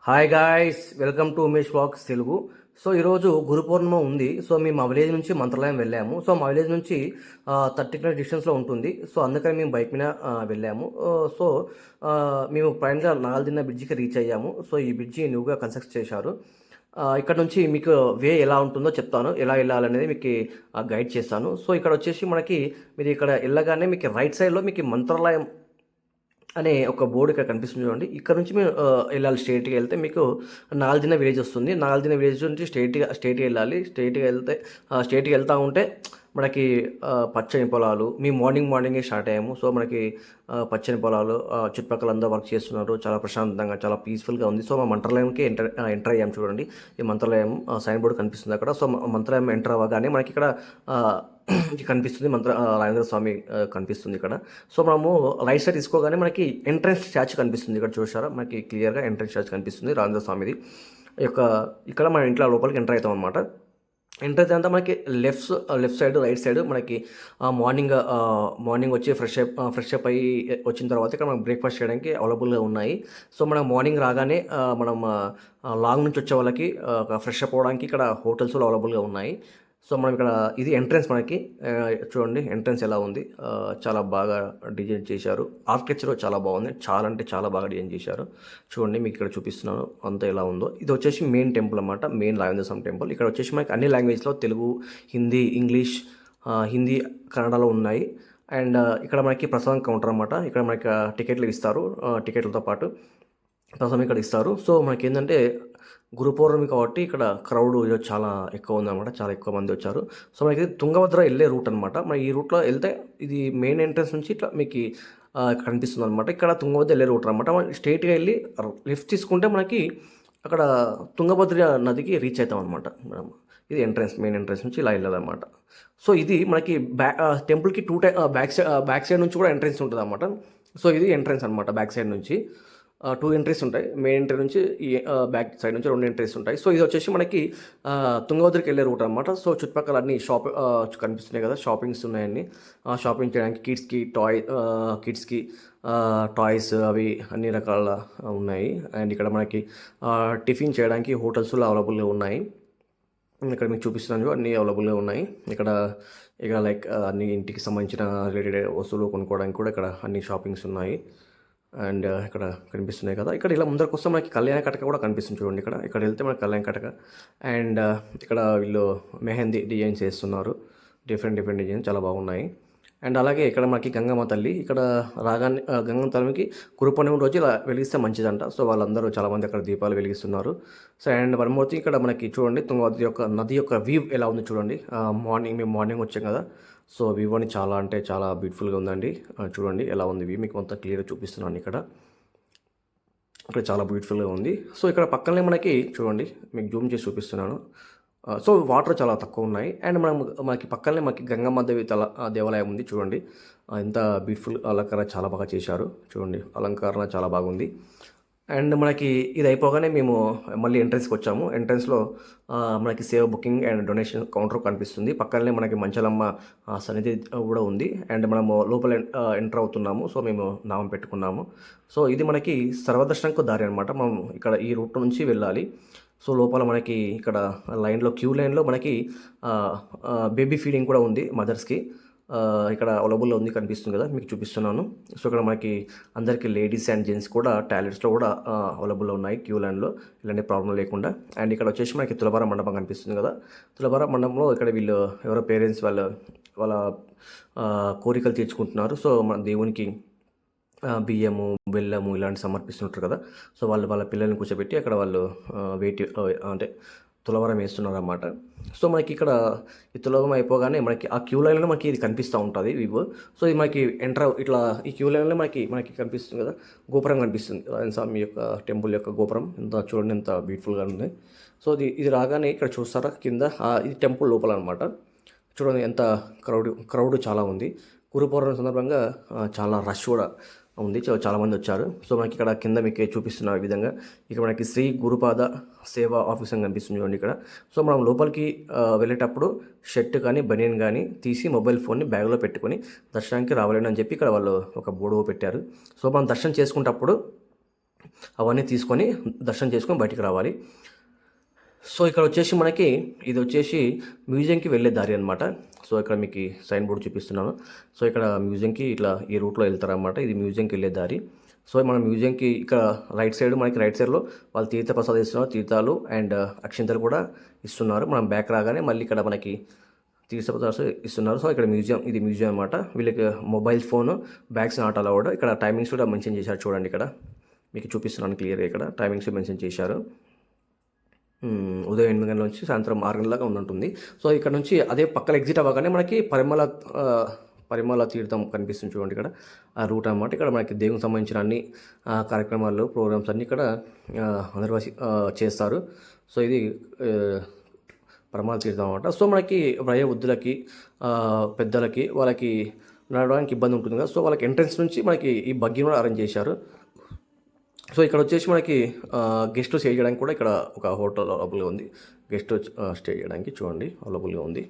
Hi guys, welcome to Umesh vlogs Telugu. So ఈరోజు గురు పౌర్ణిమ ఉంది. So మేము మా విలేజ్ నుంచి మంత్రాలయం వెళ్ళాము. సో మా విలేజ్ నుంచి 30 కిలోమీటర్ డిస్టెన్స్లో ఉంటుంది. సో అందుకని మేము బైక్ మీద వెళ్ళాము. సో మేము పైన నాగార్జున బ్రిడ్జికి రీచ్ అయ్యాము. సో ఈ బ్రిడ్జి న్యూగా కన్స్ట్రక్ట్ చేశారు. ఇక్కడ నుంచి మీకు వే ఎలా ఉంటుందో చెప్తాను, ఎలా వెళ్ళాలనేది మీకు గైడ్ చేస్తాను. సో ఇక్కడ వచ్చేసి మనకి మీరు ఇక్కడ వెళ్ళగానే మీకు రైట్ సైడ్లో మీకు మంత్రాలయం అనే ఒక బోర్డు ఇక్కడ కనిపిస్తుంది చూడండి. ఇక్కడ నుంచి మీరు వెళ్ళాలి. స్ట్రైట్గా వెళ్తే మీకు నాగార్జున విలేజ్ వస్తుంది. నాగార్జున విలేజ్ నుంచి స్ట్రైట్గా వెళ్ళాలి. స్ట్రైట్గా వెళ్తూ ఉంటే మనకి పచ్చని పొలాలు. మేము మార్నింగే స్టార్ట్ అయ్యాము. సో మనకి పచ్చని పొలాలు, చుట్టుపక్కల అందరూ వర్క్ చేస్తున్నారు. చాలా ప్రశాంతంగా, చాలా పీస్ఫుల్గా ఉంది. సో మా మంత్రాలయంకి ఎంటర్ అయ్యాము చూడండి. ఈ మంత్రాలయం సైన్ బోర్డు కనిపిస్తుంది అక్కడ. సో మంత్రాలయం ఎంటర్ అవ్వగానే మనకి ఇక్కడ కనిపిస్తుంది రాజేంద్ర స్వామి కనిపిస్తుంది ఇక్కడ. సో మనము రైట్ సైడ్ తీసుకోగానే మనకి ఎంట్రన్స్ స్టాచ్యూ కనిపిస్తుంది. ఇక్కడ చూసారా, మనకి క్లియర్గా ఎంట్రన్స్ స్టాచ్యూ కనిపిస్తుంది రాజేంద్ర స్వామిది. ఇక్కడ మన ఇంట్లో లోపలికి ఎంటర్ అవుతాం అనమాట. ఎంటర్ అయితే అంతా మనకి లెఫ్ట్ సైడ్, రైట్ సైడ్ మనకి మార్నింగ్ వచ్చి ఫ్రెష్ అప్ అయ్యి వచ్చిన తర్వాత ఇక్కడ మనకు బ్రేక్ఫాస్ట్ చేయడానికి అవైలబుల్గా ఉన్నాయి. సో మనం మార్నింగ్ రాగానే మనం లాంగ్ నుంచి వచ్చే వాళ్ళకి ఫ్రెష్ అప్ అవ్వడానికి ఇక్కడ హోటల్స్ అవైలబుల్గా ఉన్నాయి. సో మనం ఇక్కడ ఇది ఎంట్రన్స్ మనకి చూడండి, ఎంట్రన్స్ ఎలా ఉంది. చాలా బాగా డిజైన్ చేశారు. ఆర్కిటెక్చర్ చాలా బాగుంది. చాలా అంటే చాలా బాగా డిజైన్ చేశారు. చూడండి, మీకు ఇక్కడ చూపిస్తున్నాను అంతా ఎలా ఉందో. ఇది వచ్చేసి మెయిన్ టెంపుల్ అన్నమాట, మెయిన్ రాజేంద్ర స్వామి టెంపుల్. ఇక్కడ వచ్చేసి మనకి అన్ని లాంగ్వేజ్లో తెలుగు, హిందీ, ఇంగ్లీష్, హిందీ, కన్నడలో ఉన్నాయి. అండ్ ఇక్కడ మనకి ప్రసాదం కౌంటర్ అన్నమాట. ఇక్కడ మనకి టికెట్లు ఇస్తారు. టికెట్లతో పాటు ప్రసాదం ఇక్కడ ఇస్తారు. సో మనకి ఏంటంటే గురు పౌర్ణమి కాబట్టి ఇక్కడ క్రౌడ్ ఈరోజు చాలా ఎక్కువ ఉందన్నమాట. చాలా ఎక్కువ మంది వచ్చారు. సో మనకి తుంగభద్ర వెళ్ళే రూట్ అనమాట. మన ఈ రూట్లో వెళ్తే ఇది మెయిన్ ఎంట్రన్స్ నుంచి ఇట్లా మీకు కనిపిస్తుంది అనమాట. ఇక్కడ తుంగభద్ర వెళ్ళే రూట్ అనమాట. మనం స్ట్రైట్గా వెళ్ళి లెఫ్ట్ తీసుకుంటే మనకి అక్కడ తుంగభద్ర నదికి రీచ్ అవుతాం అనమాట. మనం ఇది మెయిన్ ఎంట్రన్స్ నుంచి ఇలా వెళ్ళాలన్నమాట. సో ఇది మనకి టెంపుల్కి బ్యాక్ సైడ్ నుంచి కూడా ఎంట్రన్స్ ఉంటుంది అనమాట. సో ఇది ఎంట్రన్స్ అనమాట. బ్యాక్ సైడ్ నుంచి 2 ఎంట్రీస్ ఉంటాయి. మెయిన్ ఎంట్రీ నుంచి ఈ బ్యాక్ సైడ్ నుంచి 2 ఎంట్రీస్ ఉంటాయి. సో ఇది వచ్చేసి మనకి తుంగభద్రకి వెళ్ళే రూట్ అనమాట. సో చుట్టుపక్కల అన్ని కనిపిస్తున్నాయి కదా, షాపింగ్స్ ఉన్నాయన్నీ. షాపింగ్ చేయడానికి కిడ్స్కి టాయ్స్ అవి అన్ని రకాల ఉన్నాయి. అండ్ ఇక్కడ మనకి టిఫిన్ చేయడానికి హోటల్స్లో అవైలబుల్గా ఉన్నాయి. ఇక్కడ మీకు చూపిస్తున్నాను, అన్నీ అవైలబుల్గా ఉన్నాయి. ఇక్కడ ఇక లైక్ అన్ని ఇంటికి సంబంధించిన రిలేటెడ్ వస్తువులు కొనుక్కోవడానికి కూడా ఇక్కడ అన్ని షాపింగ్స్ ఉన్నాయి. అండ్ ఇక్కడ కనిపిస్తున్నాయి కదా. ఇక్కడ ఇలా ముందరకు వస్తే మనకి కళ్యాణ కటక కూడా కనిపిస్తుంది చూడండి. ఇక్కడ వెళ్తే మనకి కళ్యాణ కటక. అండ్ ఇక్కడ వీళ్ళు మెహందీ డిజైన్స్ చేస్తున్నారు. డిఫరెంట్ డిజైన్స్ చాలా బాగున్నాయి. అండ్ అలాగే ఇక్కడ మనకి గంగమ్మ తల్లి. ఇక్కడ రాగానే గంగమ్మ తల్లికి గురు పౌర్ణమి రోజు ఇలా వెలిగిస్తే మంచిదంట. సో వాళ్ళందరూ చాలామంది అక్కడ దీపాలు వెలిగిస్తున్నారు. సో అండ్ వనమూర్తి ఇక్కడ మనకి చూడండి తుంగభద్ర యొక్క నది యొక్క వ్యూ ఎలా ఉంది చూడండి. మేము మార్నింగ్ వచ్చాం కదా. సో వ్యూ అని చాలా అంటే చాలా బ్యూటిఫుల్గా ఉందండి. చూడండి ఎలా ఉంది వ్యూ, మీకు అంతా క్లియర్గా చూపిస్తున్నాను. ఇక్కడ చాలా బ్యూటిఫుల్గా ఉంది. సో ఇక్కడ పక్కనే మనకి చూడండి, మీకు జూమ్ చేసి చూపిస్తున్నాను. సో వాటర్ చాలా తక్కువ ఉన్నాయి. అండ్ మనకి పక్కనే మనకి గంగమ్మ దేవి దేవాలయం ఉంది చూడండి. ఎంత బ్యూటిఫుల్ అలంకరణ చాలా బాగా చేశారు చూడండి. అలంకరణ చాలా బాగుంది. అండ్ మనకి ఇది అయిపోగానే మేము మళ్ళీ ఎంట్రన్స్కి వచ్చాము. ఎంట్రన్స్లో మనకి save booking and donation counter కనిపిస్తుంది. పక్కనే మనకి మంచలమ్మ సన్నిధి కూడా ఉంది. అండ్ మనము లోపల ఎంటర్ అవుతున్నాము. సో మేము నామం పెట్టుకున్నాము. సో ఇది మనకి సర్వదర్శనంకు దారి అనమాట. మనం ఇక్కడ ఈ రూట్ నుంచి వెళ్ళాలి. సో లోపల మనకి ఇక్కడ క్యూ లైన్లో మనకి బేబీ ఫీడింగ్ కూడా ఉంది మదర్స్కి. ఇక్కడ అవైలబుల్లో ఉంది, కనిపిస్తుంది కదా, మీకు చూపిస్తున్నాను. సో ఇక్కడ మనకి అందరికీ లేడీస్ అండ్ జెంట్స్ కూడా టాయిలెట్స్లో కూడా అవైలబుల్లో ఉన్నాయి క్యూ లైన్లో, ఇలాంటి ప్రాబ్లం లేకుండా. అండ్ ఇక్కడ వచ్చేసి మనకి తులభార మండపం కనిపిస్తుంది కదా. తులభార మండపంలో ఇక్కడ వీళ్ళు ఎవరో పేరెంట్స్ వాళ్ళ కోరికలు తీర్చుకుంటున్నారు. సో మన దేవునికి బియ్యము, బెల్లము ఇలాంటి సమర్పిస్తుంటారు కదా. సో వాళ్ళ పిల్లల్ని కూర్చోబెట్టి అక్కడ వాళ్ళు అంటే తులవరం వేస్తున్నారు అన్నమాట. సో మనకి ఇక్కడ ఈ తులవరం అయిపోగానే మనకి ఆ క్యూ లైన్లో మనకి ఇది కనిపిస్తూ ఉంటుంది వివో. సో ఇది మనకి ఇట్లా ఈ క్యూ లైన్లో మనకి కనిపిస్తుంది కదా, గోపురం కనిపిస్తుంది. రాజేంద్ర స్వామి యొక్క టెంపుల్ యొక్క గోపురం చూడండి ఎంత బ్యూటిఫుల్గా ఉంది. సో ఇది రాగానే ఇక్కడ చూస్తారా కింద ఇది టెంపుల్ లోపల అనమాట. చూడండి ఎంత క్రౌడ్ చాలా ఉంది. గురు పౌర్ణమి సందర్భంగా చాలా రష్ కూడా ఉంది, చాలామంది వచ్చారు. సో మనకి ఇక్కడ కింద మీకు చూపిస్తున్న విధంగా ఇక్కడ మనకి శ్రీ గురుపాద సేవా ఆఫీస్ అని కనిపిస్తుంది చూడండి ఇక్కడ. సో మనం లోపలికి వెళ్ళేటప్పుడు షర్ట్ కానీ బనియన్ కానీ తీసి మొబైల్ ఫోన్ని బ్యాగ్లో పెట్టుకొని దర్శనానికి రావాలని అని చెప్పి ఇక్కడ వాళ్ళు ఒక బోర్డు పెట్టారు. సో మనం దర్శనం చేసుకునేటప్పుడు అవన్నీ తీసుకొని దర్శనం చేసుకొని బయటికి రావాలి. సో ఇక్కడ వచ్చేసి మనకి ఇది వచ్చేసి మ్యూజియంకి వెళ్ళే దారి అనమాట. సో ఇక్కడ మీకు సైన్ బోర్డ్ చూపిస్తున్నాను. సో ఇక్కడ మ్యూజియంకి ఇట్లా ఈ రూట్లో వెళ్తారనమాట. ఇది మ్యూజియంకి వెళ్ళే దారి. సో మన మ్యూజియంకి ఇక్కడ రైట్ సైడ్లో వాళ్ళు తీర్థ ప్రసాదం ఇస్తున్నారు. తీర్థాలు అండ్ అక్షింతలు కూడా ఇస్తున్నారు. మనం బ్యాక్ రాగానే మళ్ళీ ఇక్కడ మనకి తీర్థ ప్రసాదం ఇస్తున్నారు. సో ఇక్కడ ఇది మ్యూజియం అనమాట. వీళ్ళకి mobile phone, bags not allowed. ఇక్కడ టైమింగ్స్ కూడా మెన్షన్ చేశారు చూడండి. ఇక్కడ మీకు చూపిస్తున్నాను క్లియర్గా. ఇక్కడ టైమింగ్స్ మెన్షన్ చేశారు. ఉదయం 8 గంటల నుంచి సాయంత్రం 6 గంటల దాకా ఉంటుంది. సో ఇక్కడ నుంచి అదే పక్కన ఎగ్జిట్ అవ్వగానే మనకి పరిమళ తీర్థం కనిపిస్తుంది చూడండి. ఇక్కడ ఆ రూట్ అన్నమాట. ఇక్కడ మనకి దేవునికి సంబంధించిన అన్ని కార్యక్రమాలు, ప్రోగ్రామ్స్ అన్నీ ఇక్కడ చేస్తారు. సో ఇది పరిమళ తీర్థం అన్నమాట. సో మనకి వయోవృద్ధులకి, పెద్దలకి, వాళ్ళకి నడవడానికి ఇబ్బంది ఉంటుంది కదా. సో వాళ్ళకి ఎంట్రన్స్ నుంచి మనకి ఈ బగ్గీని కూడా అరేంజ్ చేశారు. సో ఇక్కడ వచ్చేసి మనకి గెస్ట్ స్టే చేయడానికి కూడా ఇక్కడ ఒక హోటల్ అవైలబుల్గా ఉంది. గెస్ట్ స్టే చేయడానికి చూడండి అవైలబుల్గా ఉంది.